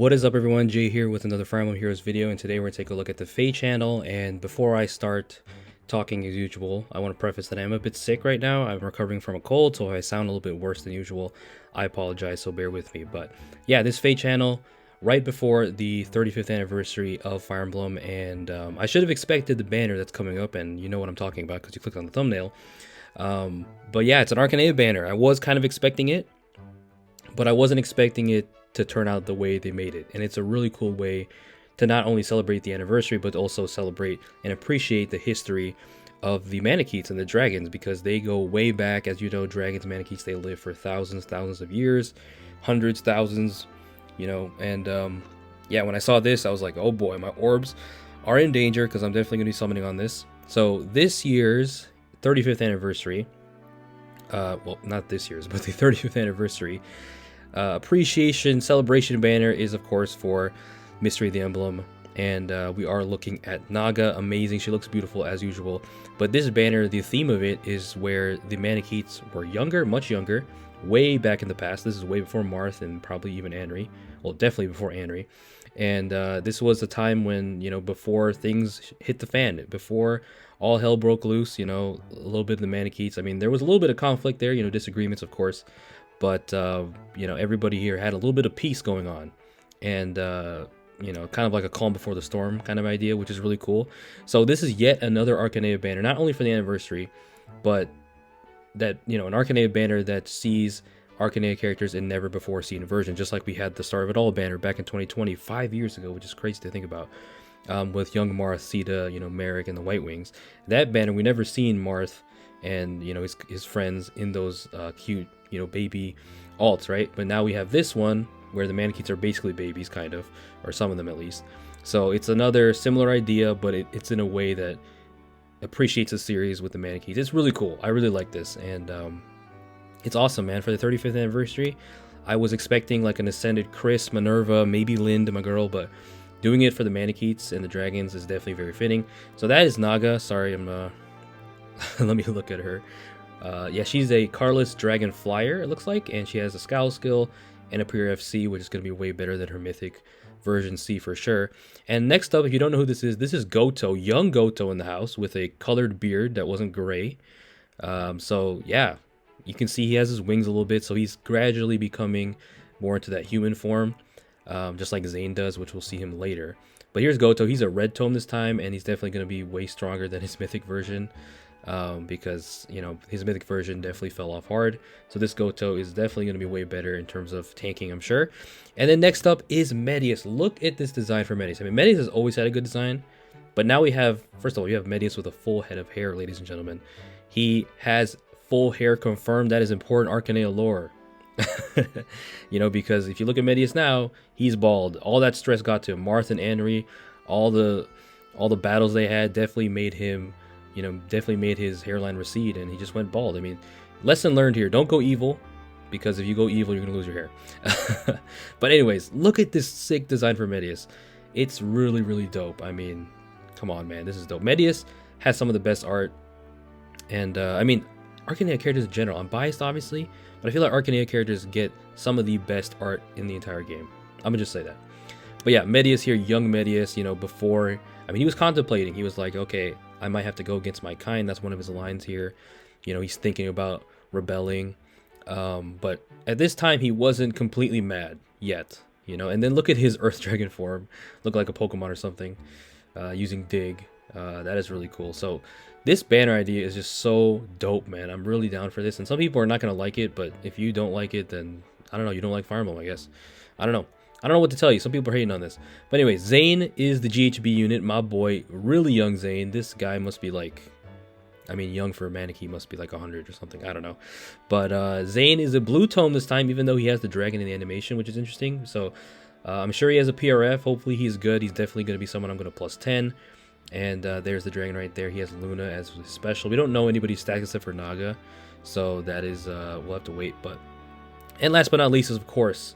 What is up, everyone? Jay here with another Fire Emblem Heroes video, and today we're going to take a look at the FEH channel. And before I start talking as usual, I want to preface that I'm a bit sick right now. I'm recovering from a cold, so if I sound a little bit worse than usual, I apologize, so bear with me. But yeah, this FEH channel, right before the 35th anniversary of Fire Emblem, and I should have expected the banner that's coming up, and you know what I'm talking about because you clicked on the thumbnail. But yeah, it's an ARCHANEA banner. I was kind of expecting it, but I wasn't expecting it to turn out the way they made it. And it's a really cool way to not only celebrate the anniversary, but also celebrate and appreciate the history of the Maniketes and the dragons, because they go way back. As you know, dragons, Maniketes, they live for thousands of years, hundreds, thousands, you know. And yeah, when I saw this, I was like, oh boy, my orbs are in danger, because I'm definitely going to be summoning on this. So this year's 35th anniversary, well, not this year's, but the 35th anniversary appreciation celebration banner is, of course, for Mystery of the Emblem, and we are looking at Naga. Amazing, she looks beautiful as usual. But this banner, the theme of it is where the Maniketes were younger, much younger, way back in the past. This is way before Marth and probably even Anri. Well, definitely before Anri. And this was a time when, you know, before things hit the fan, before all hell broke loose, you know, a little bit of the Maniketes. I mean, there was a little bit of conflict there, you know, disagreements, of course. But, you know, everybody here had a little bit of peace going on. And, you know, kind of like a calm before the storm kind of idea, which is really cool. So this is yet another ARCHANEA banner, not only for the anniversary, but that, you know, an ARCHANEA banner that sees ARCHANEA characters in never before seen version, just like we had the Start of It All banner back in 2020, 5 years ago, which is crazy to think about, with young Marth, Sita, you know, Merrick, and the White Wings. That banner, we never seen Marth and, you know, his friends in those cute, you know, baby alts, right? But now we have this one where the Maniketes are basically babies, kind of, or some of them at least. So it's another similar idea, but it's in a way that appreciates the series with the Maniketes. It's really cool. I really like this, and it's awesome, man. For the 35th anniversary, I was expecting like an Ascended Chris, Minerva, maybe Lind, my girl, but doing it for the Maniketes and the dragons is definitely very fitting. So that is Naga. Sorry, I'm let me look at her. Yeah, she's a Carless Dragon Flyer, it looks like, and she has a Scowl skill and a Pure FC, which is going to be way better than her Mythic version C for sure. And next up, if you don't know who this is Gotoh, young Gotoh in the house with a colored beard that wasn't gray. So yeah, you can see he has his wings a little bit, so he's gradually becoming more into that human form, just like Zane does, which we'll see him later. But here's Gotoh. He's a red tome this time, and he's definitely going to be way stronger than his Mythic version. Because, you know, his Mythic version definitely fell off hard. So this Gotoh is definitely going to be way better in terms of tanking, I'm sure. And then next up is Medius. Look at this design for Medius. I mean, Medius has always had a good design, but now we have, first of all, you have Medius with a full head of hair, ladies and gentlemen. He has full hair confirmed. That is important ARCHANEA lore. You know, because if you look at Medius now, he's bald. All that stress got to him. Marth and Anri, all the battles they had definitely made him, you know, definitely made his hairline recede, and he just went bald. I mean, lesson learned here, don't go evil, because if you go evil, you're gonna lose your hair. But anyways, look at this sick design for Medius. It's really dope. I mean, come on, man, this is dope. Medius has some of the best art, and I mean, ARCHANEA characters in general, I'm biased obviously, but I feel like ARCHANEA characters get some of the best art in the entire game. I'm gonna just say that. But yeah, Medius here, young Medius, you know, before, I mean, he was contemplating, he was like, okay, I might have to go against my kind. That's one of his lines here. You know, he's thinking about rebelling. But at this time, he wasn't completely mad yet, you know. And then look at his Earth Dragon form. Look like a Pokemon or something, using Dig. That is really cool. So this banner idea is just so dope, man. I'm really down for this. And some people are not going to like it, but if you don't like it, then I don't know. You don't like Fire Emblem, I guess. I don't know. I don't know what to tell you. Some people are hating on this. But anyway, Zane is the GHB unit. My boy, really young Zane. This guy must be like, I mean, young for a Maneki, must be like 100 or something. I don't know. But Zane is a blue tome this time, even though he has the dragon in the animation, which is interesting. So I'm sure he has a PRF. Hopefully he's good. He's definitely going to be someone I'm going to plus 10. And there's the dragon right there. He has Luna as his special. We don't know anybody's stats except for Naga. So that is, we'll have to wait. And last but not least is, of course,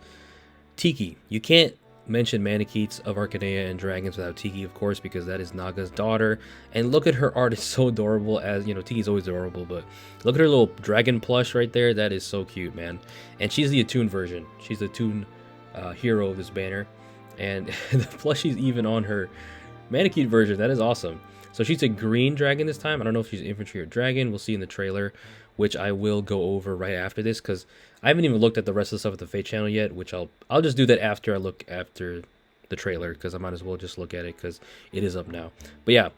Tiki. You can't mention Maniketes of ARCHANEA and dragons without Tiki, of course, because that is Naga's daughter. And look at her art, it's so adorable. As you know, Tiki's always adorable, but look at her little dragon plush right there. That is so cute, man. And she's the Attuned version. She's the Attuned hero of this banner. And the plushie's even on her manicured version. That is awesome. So she's a green dragon this time. I don't know if she's infantry or dragon. We'll see in the trailer, which I will go over right after this, because I haven't even looked at the rest of the stuff at the FEH channel yet, which I'll just do that after I look after the trailer, because I might as well just look at it because it is up now. But yeah,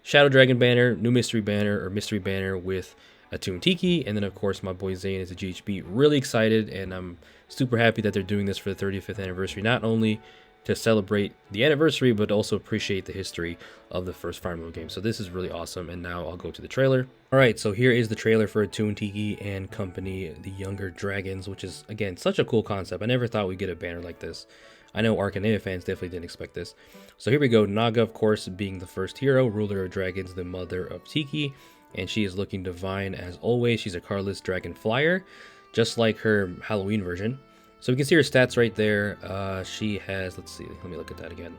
Shadow Dragon banner, new mystery banner, or mystery banner with Attuned Tiki, and then of course my boy Zane is a GHB. Really excited, and I'm super happy that they're doing this for the 35th anniversary, not only to celebrate the anniversary, but also appreciate the history of the first Fire Emblem game. So this is really awesome, and now I'll go to the trailer. Alright, so here is the trailer for Attuned Tiki and Company, the Younger Dragons, which is, again, such a cool concept. I never thought we'd get a banner like this. I know ARCHANEA fans definitely didn't expect this. So here we go, Naga, of course, being the first hero, ruler of dragons, the mother of Tiki, and she is looking divine as always. She's a cardless dragon flyer, just like her Halloween version. So we can see her stats right there. She has, let's see, let me look at that again.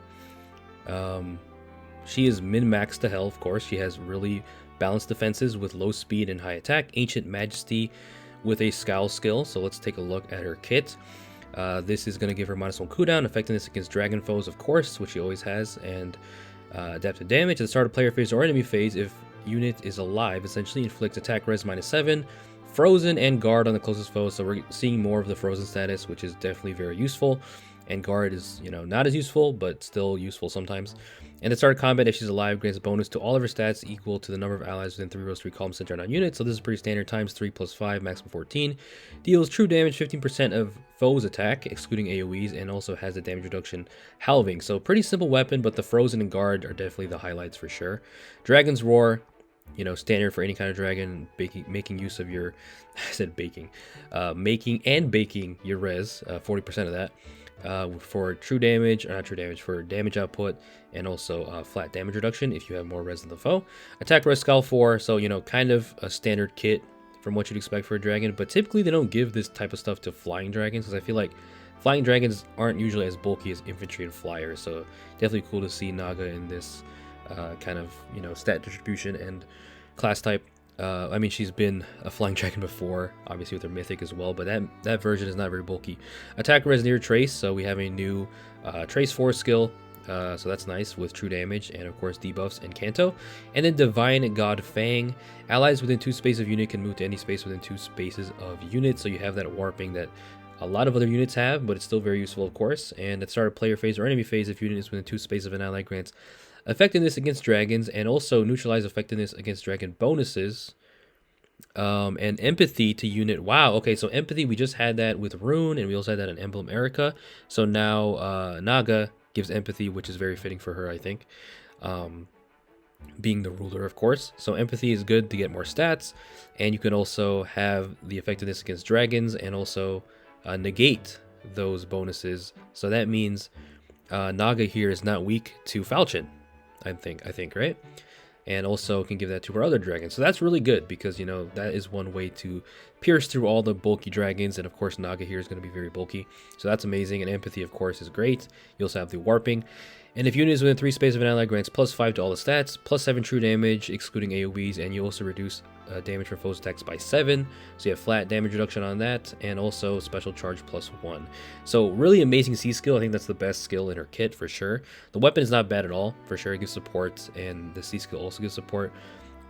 She is min-maxed to hell, of course. She has really balanced defenses with low speed and high attack. Ancient Majesty with a Scowl skill. So let's take a look at her kit. This is going to give her -1 cooldown, effectiveness against dragon foes, of course, which she always has, and adaptive damage. At the start of player phase or enemy phase, if unit is alive, essentially inflicts attack res -7. Frozen and guard on the closest foe, so we're seeing more of the frozen status, which is definitely very useful. And guard is, you know, not as useful, but still useful sometimes. And at the start of combat, if she's alive, grants a bonus to all of her stats equal to the number of allies within 3 rows, 3 columns, center on units. So this is pretty standard, times 3 plus 5, maximum 14. Deals true damage 15% of foes attack, excluding AoEs, and also has a damage reduction halving. So pretty simple weapon, but the frozen and guard are definitely the highlights for sure. Dragon's Roar, you know, standard for any kind of dragon, making use of your, I said baking, making and baking your res, 40% of that, for true damage, or not true damage, for damage output, and also flat damage reduction if you have more res than the foe. Attack res Scowl 4, so, you know, kind of a standard kit from what you'd expect for a dragon, but typically they don't give this type of stuff to flying dragons, because I feel like flying dragons aren't usually as bulky as infantry and flyers, so definitely cool to see Naga in this kind of, you know, stat distribution and class type. I mean, she's been a flying dragon before, obviously with her mythic as well, but that version is not very bulky. Attack res near trace, so we have a new trace 4 skill, so that's nice with true damage, and of course debuffs and Kanto. And then Divine God Fang, allies within 2 spaces of unit can move to any space within 2 spaces of unit, so you have that warping that a lot of other units have, but it's still very useful, of course. And at the start of player phase or enemy phase, if unit is within 2 spaces of an ally, grants effectiveness against dragons, and also neutralize effectiveness against dragon bonuses, and empathy to unit. Wow, okay, so empathy, we just had that with Rune, and we also had that in Emblem Erica. So now Naga gives empathy, which is very fitting for her, I think, being the ruler, of course. So empathy is good to get more stats, and you can also have the effectiveness against dragons, and also negate those bonuses. So that means Naga here is not weak to Falchion, I think, right? And also can give that to her other dragons. So that's really good, because, you know, that is one way to pierce through all the bulky dragons. And of course, Naga here is going to be very bulky. So that's amazing. And empathy, of course, is great. You also have the warping. And if unit is within 3 spaces of an ally, grants +5 to all the stats, +7 true damage, excluding AoEs, and you also reduce damage from foes attacks by 7. So you have flat damage reduction on that, and also special charge +1. So really amazing C skill. I think that's the best skill in her kit for sure. The weapon is not bad at all, for sure. It gives support, and the C skill also gives support.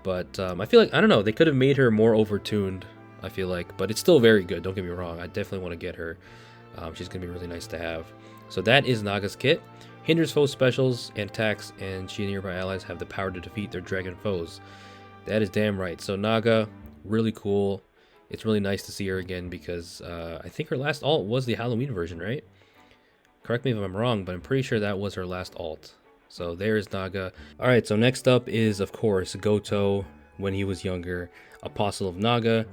But I feel like, I don't know, they could have made her more overtuned, I feel like, but it's still very good, don't get me wrong. I definitely want to get her. She's going to be really nice to have. So that is Naga's kit. Hinders foe specials and attacks, and she and nearby allies have the power to defeat their dragon foes. That is damn right. So Naga, really cool. It's really nice to see her again, because I think her last alt was the Halloween version, right? Correct me if I'm wrong, but I'm pretty sure that was her last alt. So there's Naga. Alright, so next up is, of course, Gotoh, when he was younger, Apostle of Naga.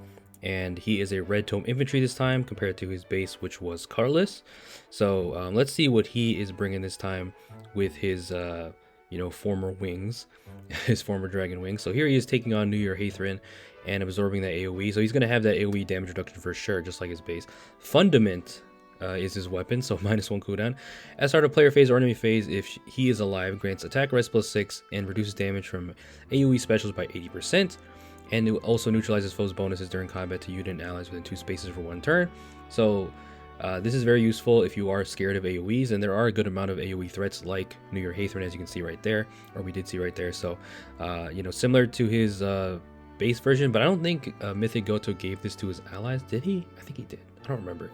And he is a red tome infantry this time, compared to his base, which was Carless. So let's see what he is bringing this time with his, you know, former wings, his former dragon wings. So here he is taking on New Year Hathrin and absorbing that AoE. So he's going to have that AoE damage reduction for sure, just like his base. Fundament is his weapon, so -1 cooldown. At start of player phase or enemy phase, if he is alive, grants attack res +6 and reduces damage from AoE specials by 80%. And it also neutralizes foes' bonuses during combat to unit and allies within 2 spaces for 1 turn. So This is very useful if you are scared of AoEs, and there are a good amount of AoE threats like New Year Hathorn, as you can see right there, or we did see right there. So, you know, similar to his base version, but I don't think Mythic Gotoh gave this to his allies. Did he? I think he did. I don't remember.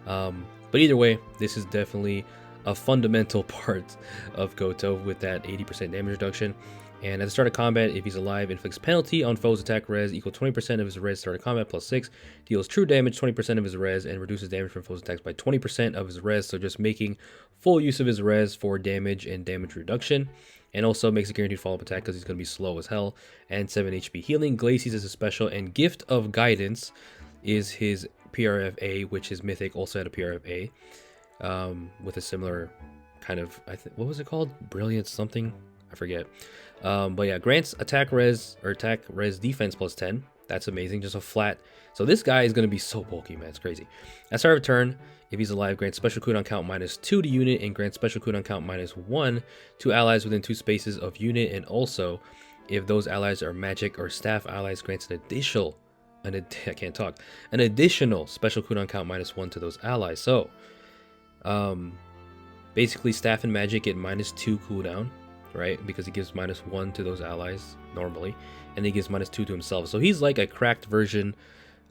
But either way, this is definitely a fundamental part of Gotoh with that 80% damage reduction. And at the start of combat, if he's alive, inflicts penalty on foes attack res equal 20% of his res start of combat plus 6, deals true damage 20% of his res, and reduces damage from foes attacks by 20% of his res. So just making full use of his res for damage and damage reduction. And also makes a guaranteed follow-up attack because he's going to be slow as hell. And 7 HP healing. Glacies is a special, and Gift of Guidance is his PRFA, which is Mythic also had a PRFA. With a similar kind of, what was it called? Brilliant something? I forget. But yeah, grants attack res or attack res defense plus 10. That's amazing. Just a flat. So this guy is going to be so bulky, man. It's crazy. At start of turn, if he's alive, grants special cooldown count -2 to unit, and grants special cooldown count -1 to allies within 2 spaces of unit. And also, if those allies are magic or staff allies, grants an additional, an additional special cooldown count -1 to those allies. So, basically, staff and magic get -2 cooldown, right? Because he gives -1 to those allies normally, and he gives -2 to himself. So he's like a cracked version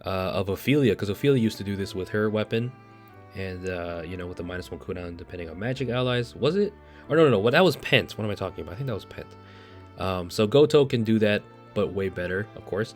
of Ophelia, because Ophelia used to do this with her weapon, and you know, with the -1 cooldown depending on magic allies. Was it? Or no. What, that was Pent. What am I talking about? I think that was Pent. So Gotoh can do that, but way better, of course.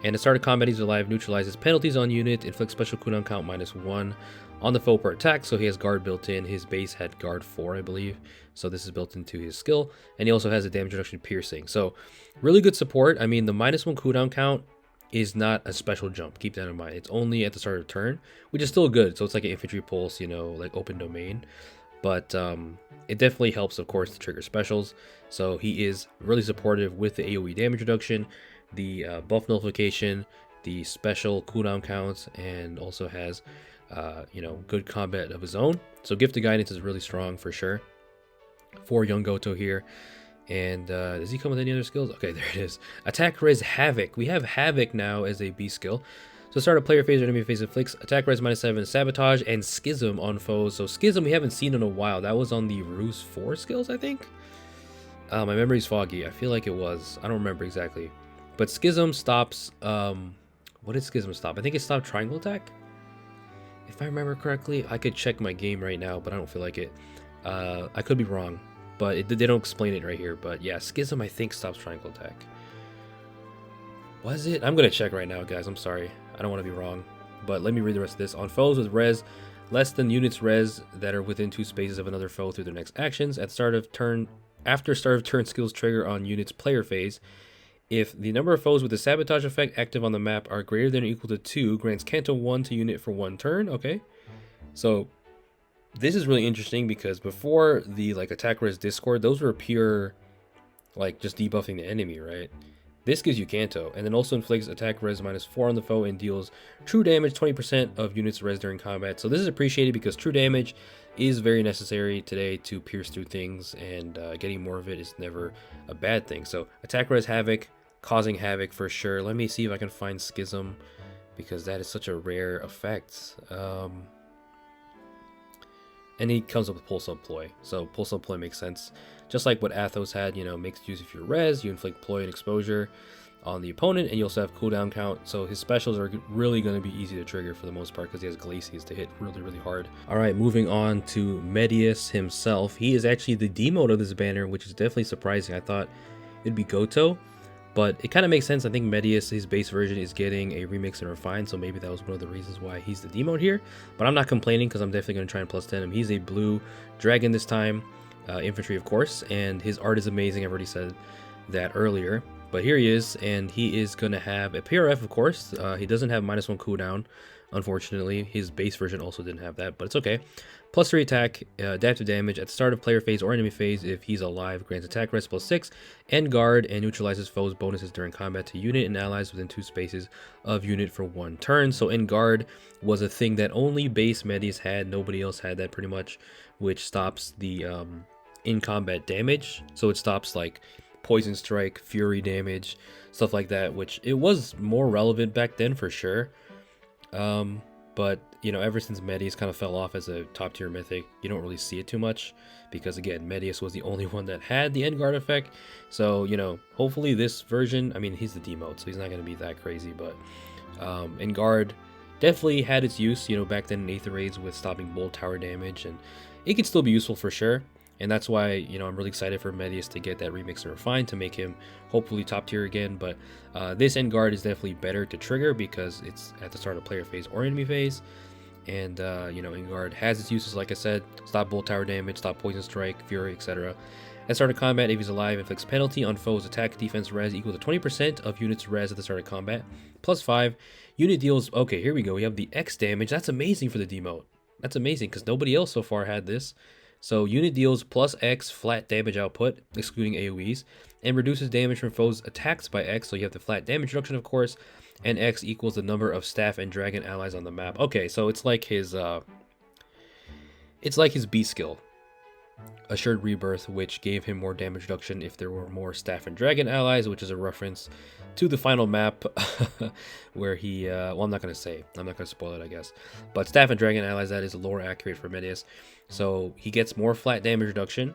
And at start of combat, he's alive, neutralizes penalties on unit, inflicts special cooldown count -1 on the foe per attack. So he has guard built in. His base had guard 4, I believe. So this is built into his skill. And he also has a damage reduction piercing. So really good support. I mean, the -1 cooldown count is not a special jump. Keep that in mind. It's only at the start of turn, which is still good. So it's like an infantry pulse, you know, like open domain. But it definitely helps, of course, to trigger specials. So he is really supportive with the AoE damage reduction, the buff nullification, the special cooldown counts, and also has, you know, good combat of his own. So Gift of Guidance is really strong for sure for young Gotoh here. And does he come with any other skills? Okay, there it is. Attack res Havoc. We have Havoc now as a B skill. So start a player phase or enemy phase inflicts attack res -7, sabotage, and schism on foes. So schism we haven't seen in a while. That was on the Ruse 4 skills, I think. My memory's foggy. I feel like it was. I don't remember exactly. But schism stops. What did schism stop? I think it stopped triangle attack. If I remember correctly, I could check my game right now, but I don't feel like it. I could be wrong, but they don't explain it right here. But yeah, schism I think stops triangle attack. Was it? I'm gonna check right now, guys. I'm sorry. I don't want to be wrong, but let me read the rest of this. On foes with res less than units res that are within 2 spaces of another foe through their next actions, at start of turn, after start of turn skills trigger on units player phase, if the number of foes with the sabotage effect active on the map are greater than or equal to 2, grants Canto 1 to unit for 1 turn. Okay, so this is really interesting because before the like attack res discord, those were pure like just debuffing the enemy, right? This gives you Canto, and then also inflicts attack res -4 on the foe and deals true damage 20% of units res during combat. So this is appreciated because true damage is very necessary today to pierce through things, and getting more of it is never a bad thing. So attack res Havoc, causing havoc for sure. Let me see if I can find Schism, because that is such a rare effect. And he comes up with Pulse Up Ploy. So Pulse Up Ploy makes sense. Just like what Athos had, you know, makes use of your res, you inflict Ploy and exposure on the opponent, and you also have cooldown count. So his specials are really going to be easy to trigger for the most part because he has Glacies to hit really, really hard. Alright, moving on to Medius himself. He is actually the demote of this banner, which is definitely surprising. I thought it'd be Gotoh, but it kind of makes sense. I think Medius, his base version, is getting a remix and refined, so maybe that was one of the reasons why he's the demote here. But I'm not complaining because I'm definitely going to try and plus 10 him. He's a blue dragon this time, infantry of course, and his art is amazing. I've already said that earlier. But here he is, and he is going to have a PRF, of course. He doesn't have -1 cooldown, unfortunately. His base version also didn't have that, but it's okay. +3 attack, adaptive damage at the start of player phase or enemy phase if he's alive, grants attack rest +6, and guard, and neutralizes foes' bonuses during combat to unit and allies within 2 spaces of unit for 1 turn. So in guard was a thing that only base Medius had. Nobody else had that pretty much, which stops the in combat damage. So it stops like poison strike, fury damage, stuff like that, which it was more relevant back then for sure. But, you know, ever since Medius kind of fell off as a top tier mythic, you don't really see it too much because, again, Medius was the only one that had the end guard effect. So, you know, hopefully this version, I mean, he's the demote, so he's not going to be that crazy, but end guard definitely had its use, you know, back then in Aether Raids with stopping bolt tower damage, and it can still be useful for sure. And that's why, you know, I'm really excited for Medius to get that remix and refine to make him hopefully top tier again. But this end guard is definitely better to trigger because it's at the start of player phase or enemy phase. And, you know, end guard has its uses, like I said, stop bolt tower damage, stop poison strike, fury, etc. At start of combat, if he's alive, inflicts penalty on foes attack defense res equal to 20% of units res at the start of combat. Plus 5. Unit deals, okay, here we go. We have the X damage. That's amazing for the demote. That's amazing because nobody else so far had this. So unit deals plus X flat damage output, excluding AoEs, and reduces damage from foes attacks by X, so you have the flat damage reduction, of course, and X equals the number of staff and dragon allies on the map. Okay, so it's like his B skill, Assured Rebirth, which gave him more damage reduction if there were more staff and dragon allies, which is a reference to the final map where he, well, I'm not going to say, I'm not going to spoil it, I guess, but staff and dragon allies, that is lore accurate for Medius. So he gets more flat damage reduction,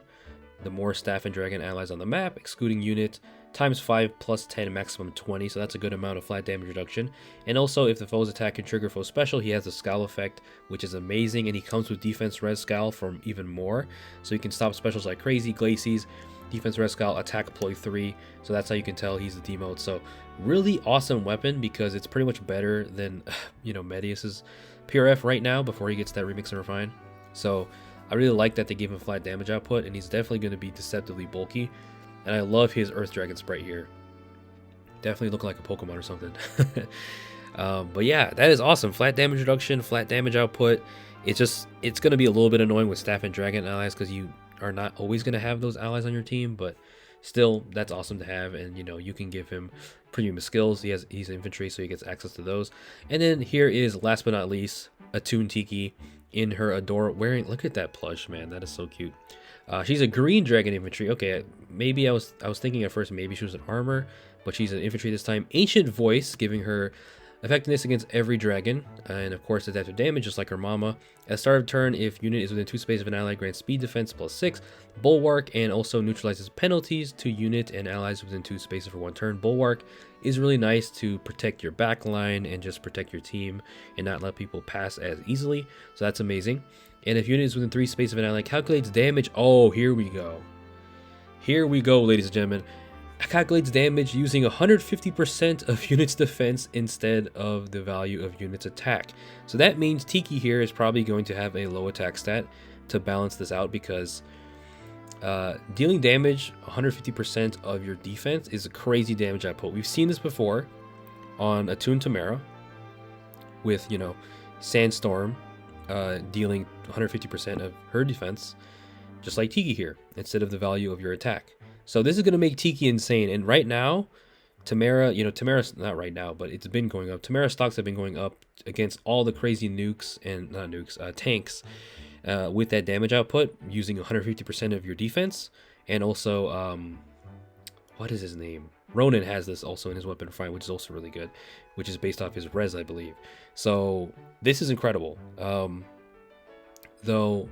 the more staff and dragon allies on the map, excluding unit, times 5 plus 10, maximum 20, so that's a good amount of flat damage reduction. And also, if the foe's attack can trigger foe special, he has the Scowl effect, which is amazing, and he comes with defense res Scowl from even more, so he can stop specials like crazy, Glacies, defense res Scowl, attack ploy 3, so that's how you can tell he's the demote. So really awesome weapon because it's pretty much better than, you know, Medius's PRF right now before he gets that remix and refine. So I really like that they gave him flat damage output, and he's definitely going to be deceptively bulky. And I love his Earth Dragon sprite here. Definitely looking like a Pokemon or something. But yeah, that is awesome. Flat damage reduction, flat damage output. It's going to be a little bit annoying with staff and dragon allies because you are not always going to have those allies on your team, but still, that's awesome to have. And, you know, you can give him premium skills. He's infantry, so he gets access to those. And then here is, last but not least, Attuned Tiki in her Adore wearing, look at that plush, man, that is so cute. She's a green dragon infantry. Okay, maybe I was thinking at first maybe she was an armor, but she's an infantry this time. Ancient Voice, giving her effectiveness against every dragon, and of course adaptive damage just like her mama. At the start of turn, if unit is within 2 spaces of an ally, grants speed defense plus 6, bulwark, and also neutralizes penalties to unit and allies within 2 spaces for 1 turn. Bulwark is really nice to protect your backline and just protect your team and not let people pass as easily, so that's amazing. And if unit is within 3 spaces of an ally, calculates damage. Oh, here we go. Here we go, ladies and gentlemen. Calculates damage using 150% of unit's defense instead of the value of unit's attack. So that means Tiki here is probably going to have a low attack stat to balance this out, because dealing damage 150% of your defense is a crazy damage output. We've seen this before on Attuned Tamara with, you know, Sandstorm dealing 150% of her defense, just like Tiki here, instead of the value of your attack. So this is going to make Tiki insane. And right now, Tamara, you know, Tamara's not right now, but it's been going up. Tamara stocks have been going up against all the crazy nukes and not nukes, tanks with that damage output using 150% of your defense. And also, what is his name? Ronan has this also in his weapon refine, which is also really good, which is based off his res, I believe. So this is incredible. Though,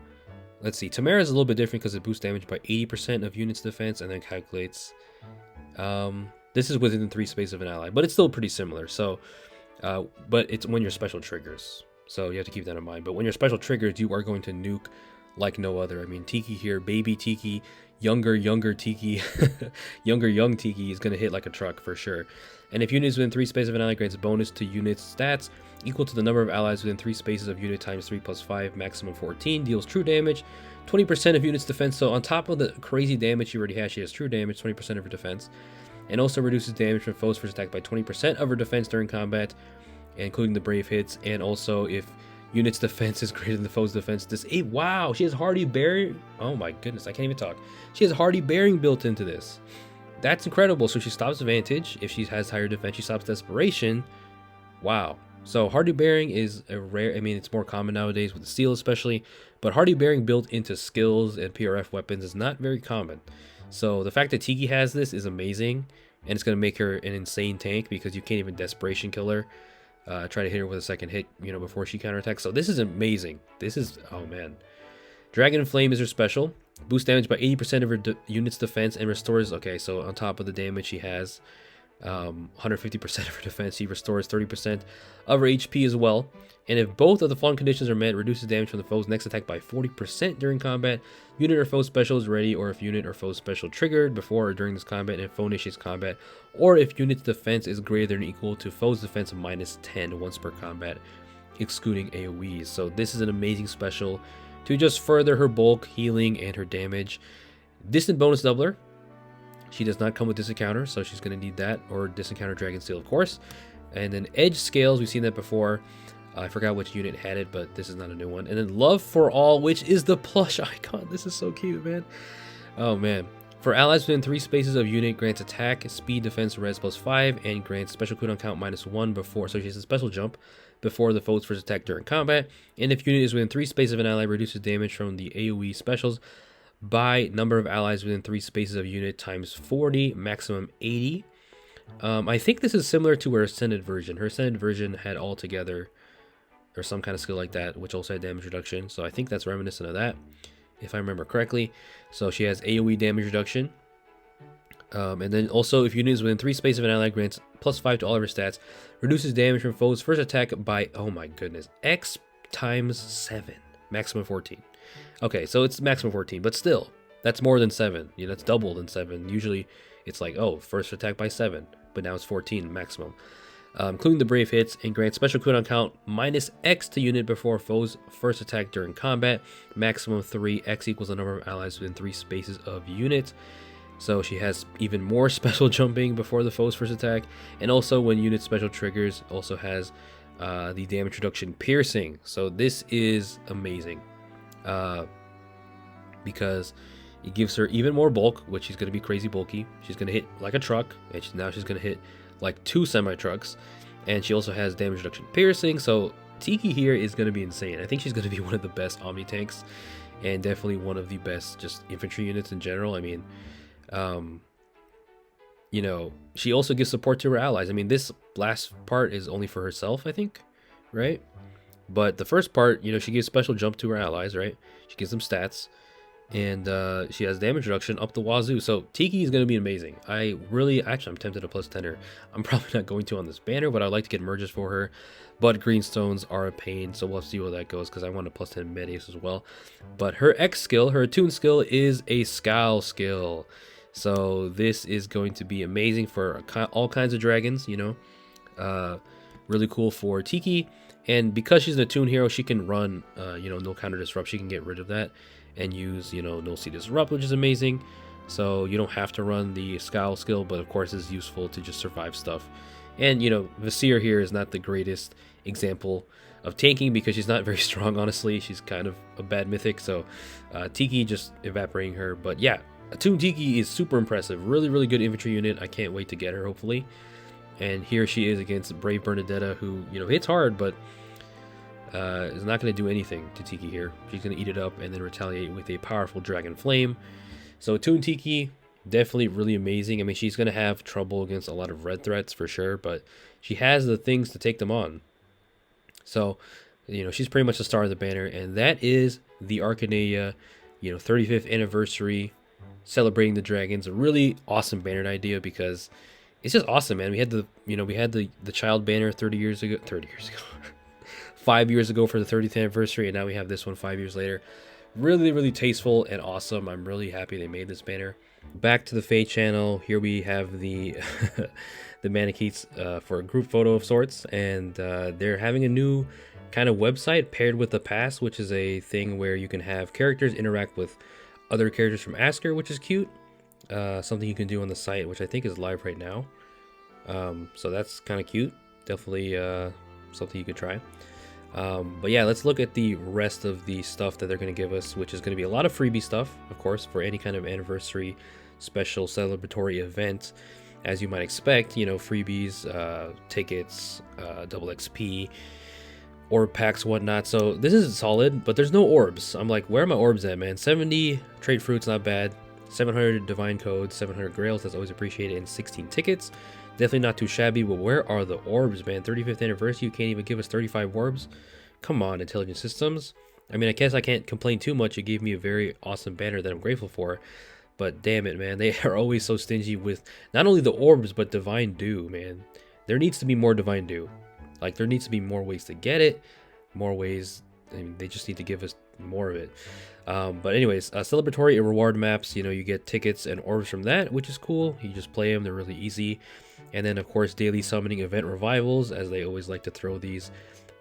let's see, Tamara is a little bit different because it boosts damage by 80% of units defense and then calculates. This is within 3 spaces of an ally, but it's still pretty similar. So, but it's when your special triggers. So you have to keep that in mind. But when your special triggers, you are going to nuke like no other. I mean, Tiki here, baby Tiki, younger Tiki, young Tiki is going to hit like a truck for sure. And if unit is within 3 spaces of an ally, grants bonus to unit's stats equal to the number of allies within 3 spaces of unit times 3 plus 5, maximum 14, deals true damage, 20% of unit's defense. So on top of the crazy damage she already has, she has true damage, 20% of her defense, and also reduces damage from foes first attack by 20% of her defense during combat, including the brave hits. And also if unit's defense is greater than the foe's defense, this 8, wow, she has hardy bearing. Oh my goodness, I can't even talk. She has hardy bearing built into this. That's incredible. So she stops advantage. If she has higher defense, she stops desperation. Wow. So hardy bearing is a rare, I mean, it's more common nowadays with the steel especially, but hardy bearing built into skills and PRF weapons is not very common. So the fact that Tiki has this is amazing, and it's going to make her an insane tank because you can't even desperation kill her. try to hit her with a second hit, you know, before she counterattacks. So this is amazing. This is, oh man. Dragon Flame is her special. Boosts damage by 80% of her unit's defense and restores, okay, so on top of the damage she has, 150% of her defense, she restores 30% of her HP as well. And if both of the flung conditions are met, reduces damage from the foe's next attack by 40% during combat. Unit or foe special is ready, or if unit or foe special triggered before or during this combat and foe initiates combat, or if unit's defense is greater than or equal to foe's defense of -10 once per combat, excluding AoEs. So this is an amazing special to just further her bulk, healing, and her damage. Distant bonus doubler. She does not come with disencounter, so she's going to need that, or disencounter Dragon Steel, of course. And then edge scales, we've seen that before. I forgot which unit had it, but this is not a new one. And then Love for All, which is the plush icon. This is so cute, man. Oh, man. For allies within 3 spaces of unit, grants attack, speed, defense, res +5, and grants special cooldown count -1 before. So she has a special jump before the foe's first attack during combat. And if unit is within 3 spaces of an ally, reduces damage from the AoE specials by number of allies within 3 spaces of unit times 40, maximum 80. I think this is similar to her Ascended version. Her Ascended version had altogether, or some kind of skill like that, which also had damage reduction. So I think that's reminiscent of that, if I remember correctly. So she has AoE damage reduction. And then also, if unit is within 3 spaces of an ally, grants +5 to all of her stats, reduces damage from foe's first attack by, oh my goodness, X times 7, maximum 14. Okay, so it's maximum 14, but still, that's more than 7. You know, that's double than 7. Usually, it's like, oh, first attack by 7, but now it's 14 maximum. Including the brave hits, and grants special cooldown count -X to unit before foe's first attack during combat, maximum 3. X equals the number of allies within 3 spaces of unit. So she has even more special jumping before the foe's first attack, and also when unit special triggers, also has the damage reduction piercing. So this is amazing, because it gives her even more bulk, which she's going to be crazy bulky. She's going to hit like a truck, and now she's going to hit like 2 semi-trucks, and she also has damage reduction piercing. So Tiki here is going to be insane. I think she's going to be one of the best Omni tanks, and definitely one of the best just infantry units in general. I mean, you know, she also gives support to her allies. I mean, this last part is only for herself, I think, right? But the first part, you know, she gives special jump to her allies, right? She gives them stats, and she has damage reduction up the wazoo. So Tiki is going to be amazing. Actually, I'm tempted to +10 her. I'm probably not going to on this banner, but I'd like to get merges for her. But greenstones are a pain, so we'll see how that goes, because I want a +10 Medius as well. But her X skill, her Attuned skill, is a Scowl skill. So this is going to be amazing for all kinds of dragons, you know. Really cool for Tiki. And because she's an Attuned hero, she can run, you know, no counter disrupt. She can get rid of that and use, you know, no see disrupt, which is amazing. So you don't have to run the Scowl skill, but of course it's useful to just survive stuff. And, you know, Vasir here is not the greatest example of tanking, because she's not very strong, honestly. She's kind of a bad mythic, so Tiki just evaporating her. But yeah, Attuned Tiki is super impressive. Really, really good infantry unit. I can't wait to get her, hopefully. And here she is against Brave Bernadetta, who, you know, hits hard, but is not going to do anything to Tiki here. She's going to eat it up and then retaliate with a powerful Dragon Flame. So Attuned Tiki, definitely really amazing. I mean, she's going to have trouble against a lot of red threats for sure, but she has the things to take them on. So, you know, she's pretty much the star of the banner, and that is the ARCHANEA, you know, 35th anniversary, celebrating the dragons. A really awesome banner idea, because it's just awesome, man. We had the, you know, we had the child banner 30 years ago, 5 years ago for the 30th anniversary, and now we have this one 5 years later. Really, really tasteful and awesome. I'm really happy they made this banner. Back to the FEH channel. Here we have the the mannequins for a group photo of sorts, and they're having a new kind of website paired with the pass, which is a thing where you can have characters interact with other characters from Asker, which is cute. Something you can do on the site, which I think is live right now. So that's kind of cute. Definitely something you could try. But yeah, let's look at the rest of the stuff that they're going to give us, which is going to be a lot of freebie stuff, of course, for any kind of anniversary special celebratory event. As you might expect, you know, freebies, tickets, double XP, orb packs, whatnot. So this is solid, but there's no orbs. I'm like, where are my orbs at, man? 70 trade fruits, not bad. 700 divine codes, 700 grails, that's always appreciated, and 16 tickets. Definitely not too shabby, but where are the orbs, man? 35th anniversary, you can't even give us 35 orbs? Come on, Intelligent Systems. I mean, I guess I can't complain too much. It gave me a very awesome banner that I'm grateful for. But damn it, man. They are always so stingy with not only the orbs, but Divine Dew, man. There needs to be more Divine Dew. Like, there needs to be more ways to get it. More ways. I mean, they just need to give us more of it. But anyways, celebratory and reward maps. You know, you get tickets and orbs from that, which is cool. You just play them. They're really easy. And then, of course, daily summoning event revivals, as they always like to throw these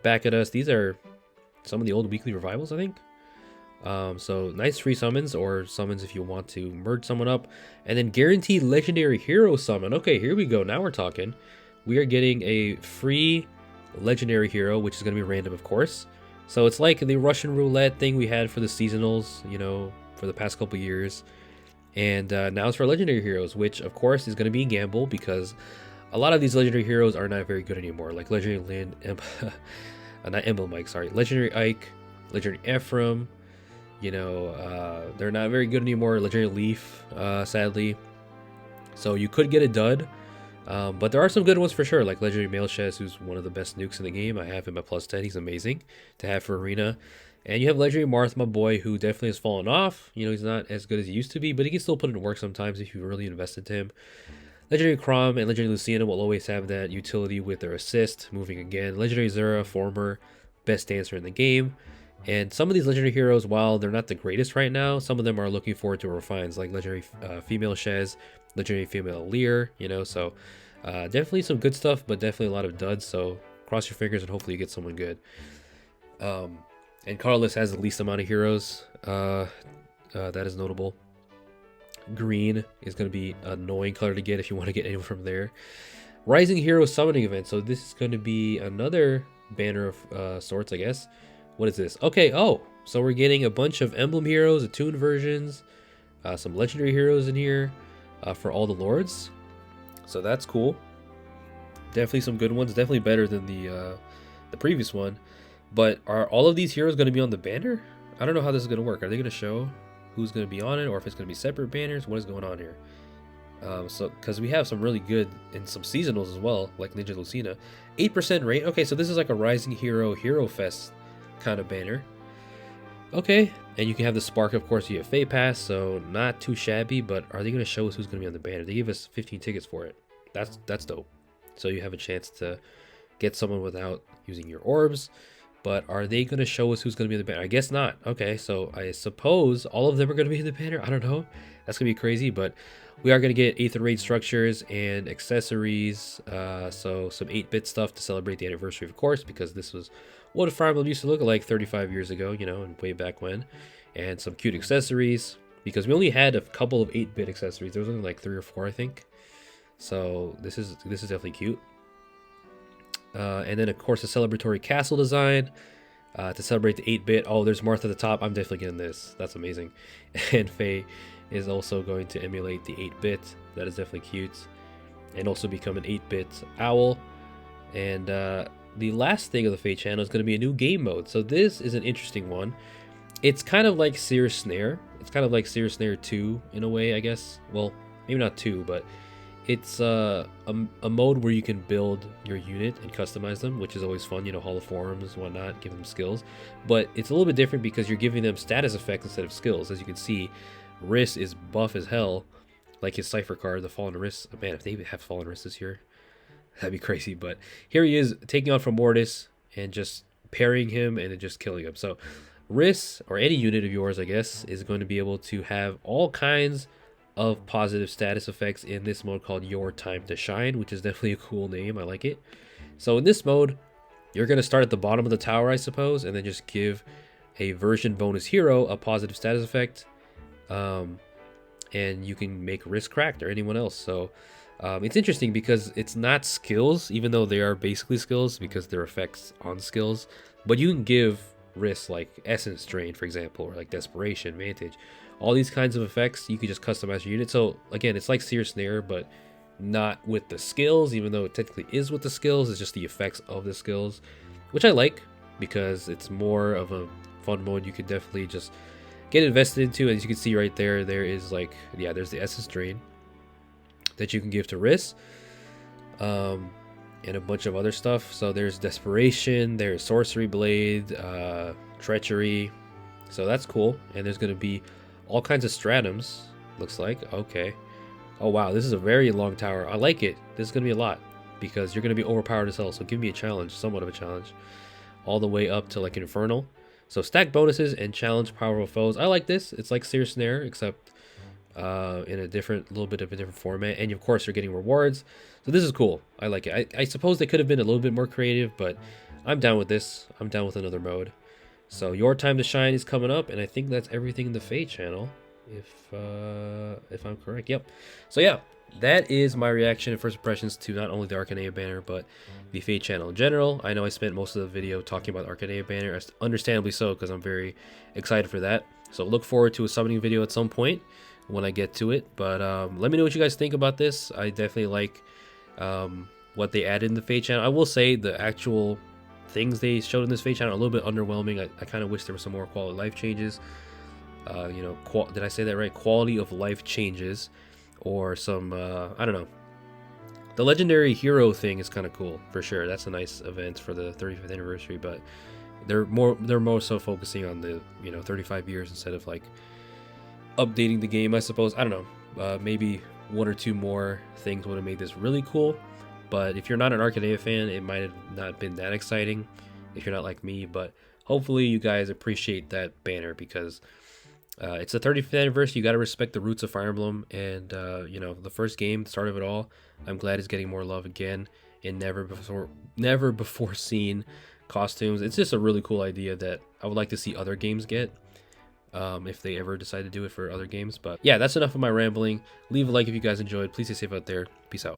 back at us. These are some of the old weekly revivals, I think. So nice free summons, or summons if you want to merge someone up. And then guaranteed legendary hero summon. Okay, here we go. Now we're talking. We are getting a free legendary hero, which is going to be random, of course. So it's like the Russian roulette thing we had for the seasonals, you know, for the past couple years. And now it's for legendary heroes, which of course is going to be a gamble, because a lot of these legendary heroes are not very good anymore. Like legendary Lin, not Emblem Ike, sorry, legendary Ike, legendary Ephraim. You know, they're not very good anymore. Legendary Leaf, sadly. So you could get a dud. But there are some good ones for sure, like legendary Mailshez, who's one of the best nukes in the game. I have him at +10. He's amazing to have for Arena. And you have legendary Marth, my boy, who definitely has fallen off. You know, he's not as good as he used to be, but he can still put it in work sometimes if you really invest into him. Legendary Chrom and legendary Lucina will always have that utility with their assist, moving again. Legendary Zera, former best dancer in the game. And some of these legendary heroes, while they're not the greatest right now, some of them are looking forward to refines, like legendary female Shez, legendary female Lear, you know. So definitely some good stuff, but definitely a lot of duds. So cross your fingers and hopefully you get someone good. And Carlos has the least amount of heroes. That is notable. Green is going to be an annoying color to get if you want to get anyone from there. Rising Hero Summoning Event. So this is going to be another banner of sorts, I guess. What is this? Okay, oh, so we're getting a bunch of emblem heroes, attuned versions, some legendary heroes in here for all the lords. So that's cool. Definitely some good ones. Definitely better than the previous one. But are all of these heroes going to be on the banner? I don't know how this is going to work. Are they going to show who's going to be on it, or if it's going to be separate banners? What is going on here? So because we have some really good and some seasonals as well, like Ninja Lucina. 8% rate. Okay, so this is like a Rising Hero Hero Fest kind of banner. Okay, and you can have the Spark, of course. You have Fate Pass, so not too shabby. But are they going to show us who's going to be on the banner? They gave us 15 tickets for it. That's dope. So you have a chance to get someone without using your orbs. But are they going to show us who's going to be in the banner? I guess not. Okay, so I suppose all of them are going to be in the banner. I don't know. That's going to be crazy, but we are going to get 8th raid structures and accessories. So some 8-bit stuff to celebrate the anniversary, of course, because this was what Fire Emblem used to look like 35 years ago, you know, and way back when. And some cute accessories, because we only had a couple of 8-bit accessories. There was only like 3 or 4, I think. So this is definitely cute. And then, of course, a celebratory castle design to celebrate the 8-bit. Oh, there's Marth at the top. I'm definitely getting this. That's amazing. And Faye is also going to emulate the 8-bit. That is definitely cute. And also become an 8-bit owl. And the last thing of the Faye channel is going to be a new game mode. So this is an interesting one. It's kind of like Seer Snare. It's kind of like Seer Snare 2 in a way, I guess. Well, maybe not 2, but it's a mode where you can build your unit and customize them, which is always fun, you know, Hall of Forms, whatnot, give them skills. But it's a little bit different because you're giving them status effects instead of skills. As you can see, Riss is buff as hell, like his Cypher card, the Fallen Riss. Man, if they have Fallen Riss this year, that'd be crazy. But here he is taking on from Mortis and just parrying him and then just killing him. So Riss, or any unit of yours, I guess, is going to be able to have all kinds of positive status effects in this mode called Your Time to Shine, which is definitely a cool name. I like it. So in this mode, you're going to start at the bottom of the tower, I suppose, and then just give a version bonus hero a positive status effect. And you can make Riss cracked or anyone else. So it's interesting because it's not skills, even though they are basically skills because they're effects on skills. But you can give Riss like Essence Drain, for example, or like Desperation, Vantage. All these kinds of effects, you can just customize your unit. So again, it's like Seer Snare, but not with the skills, even though it technically is with the skills. It's just the effects of the skills, which I like because it's more of a fun mode. You can definitely just get invested into. As you can see right there, there is like, yeah, there's the Essence Drain that you can give to Riss. and a bunch of other stuff. So there's Desperation, there's Sorcery Blade, Treachery. So that's cool. And there's going to be all kinds of stratums, looks like. Okay. Oh, wow. This is a very long tower. I like it. This is going to be a lot because you're going to be overpowered as hell. So give me a challenge, somewhat of a challenge. All the way up to like Infernal. So stack bonuses and challenge powerful foes. I like this. It's like Seer Snare, except in a little bit of a different format. And of course, you're getting rewards. So this is cool. I like it. I suppose they could have been a little bit more creative, but I'm down with this. I'm down with another mode. So your time to shine is coming up, and I think that's everything in the FEH channel, if I'm correct. Yep. So yeah, that is my reaction and first impressions to not only the ARCHANEA banner, but the FEH channel in general. I know I spent most of the video talking about the ARCHANEA banner, understandably so, because I'm very excited for that. So look forward to a summoning video at some point when I get to it. But let me know what you guys think about this. I definitely like what they added in the FEH channel. I will say the actual things they showed in this FEH channel are a little bit underwhelming. I kind of wish there were some more quality of life changes. You know, did I say that right? Quality of life changes, or some I don't know. The legendary hero thing is kind of cool for sure. That's a nice event for the 35th anniversary, but they're more so focusing on the 35 years instead of like updating the game, I suppose. I don't know. Maybe one or two more things would have made this really cool. But if you're not an ARCHANEA fan, it might have not been that exciting if you're not like me. But hopefully you guys appreciate that banner, because it's the 35th anniversary. You got to respect the roots of Fire Emblem, and the first game, the start of it all. I'm glad it's getting more love again in never before seen costumes. It's just a really cool idea that I would like to see other games get, if they ever decide to do it for other games. But yeah, that's enough of my rambling. Leave a like if you guys enjoyed. Please stay safe out there. Peace out.